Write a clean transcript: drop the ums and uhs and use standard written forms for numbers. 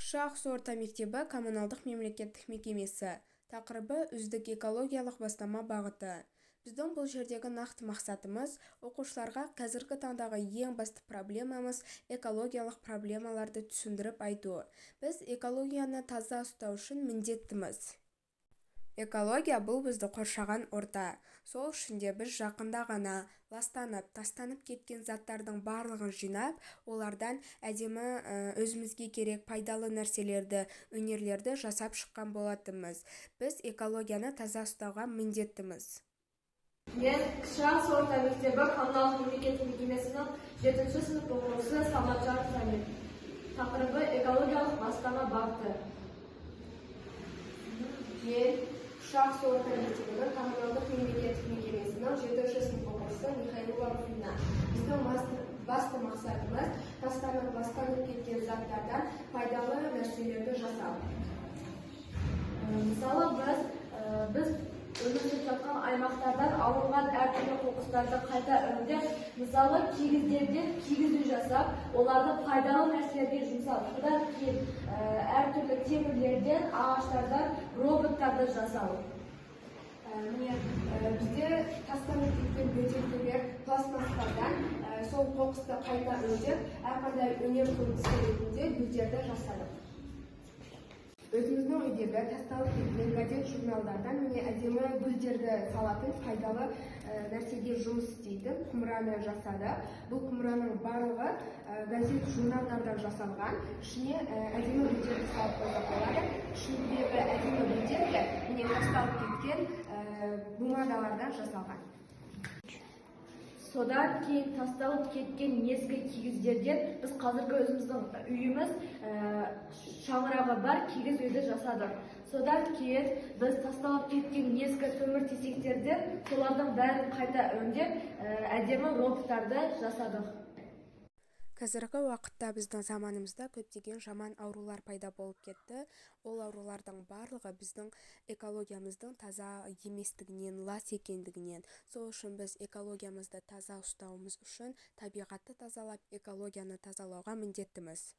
Кіші Ақсу орта мектебі коммуналдық мемлекеттік мекемесі. Тақырыбы үздік экологиялық бастама бағыты. Біздің бұл жердегі нақты мақсатымыз оқушыларға қазіргі таңдағы ең басты проблемамыз экологиялық проблемаларды түсіндіріп айту. Біз экологияны таза ұстау үшін міндеттіміз. Экология бұл бізді қоршаған орта. Сол үшін де біз жақында ғана ластанып, тастанып кеткен заттардың барлығын жинап, олардан әдемі өзімізге керек пайдалы нәрселерді, өнерлерді жасап шыққан болатынбыз. Біз экологияны таза ұстауға міндеттіміз. Мен Кіші Ақсу орта мектебі коммуналдық мемлекеттік мекемесінің 7-ші сынып оқушысы Саматжан Самир. Тақырыбы экологиялық бастама бағыты. Мен Кіші Ақсу орта мектебінің коммуналдық мемлекеттік мекемесінің 7-ші сынып оқушысы Михайлова Руфина. Біздің басты мақсатымыз тастанып, ластанып кеткен заттардан пайдалы нәрселерді жасау. Мысалы, біз өмір сүріп жатқан аймақтардан алынған әртүрлі қоқыстарды қайта өңдеп, мысалы кигіздерден кигіз үй жасап, оларды пайдалы нәрселерге жұмсау. Содан кейін әртүрлі темірлерден, ағаштардан роботтарды жасау. Бізде тастанып кеткен бөтелкелер, пластмастардан сол қоқысты қайта өңдеп, әрқандай өнер туындысы ретінде гүлдерді жасадық. Өзіміздің үйдегі тасталып кеткен газет журналдардан міне әдемі гүлдерді салатын пайдалы нәрсеге жұмыс істейтін құмыраны жасады. Бұл құмыраның барлығы газет журналдардан жасалған. Ішіне әдемі гүлдерді салып қойсақ болады. Ішіндегі әдемі гүлдер де міне тасталып кеткен бумагалардан жасалған. Содан кейін тасталып кеткен ескі кигіздерден біз қазіргі өзіміздің үйіміз шаңырағы бар кигіз үйді жасадық. Содан кейін біз тасталып кеткен ескі көмір тесектерден солардың бәрін қайта өңдеп, әдемі роботтарды жасадық. Қазіргі уақытта біздің заманымызда көптеген жаман аурулар пайда болып кетті. Ол аурулардың барлығы біздің экологиямыздың таза еместігінен, лас екендігінен. Сол үшін біз экологиямызды таза ұстауымыз үшін табиғатты тазалап, экологияны тазалауға міндеттіміз.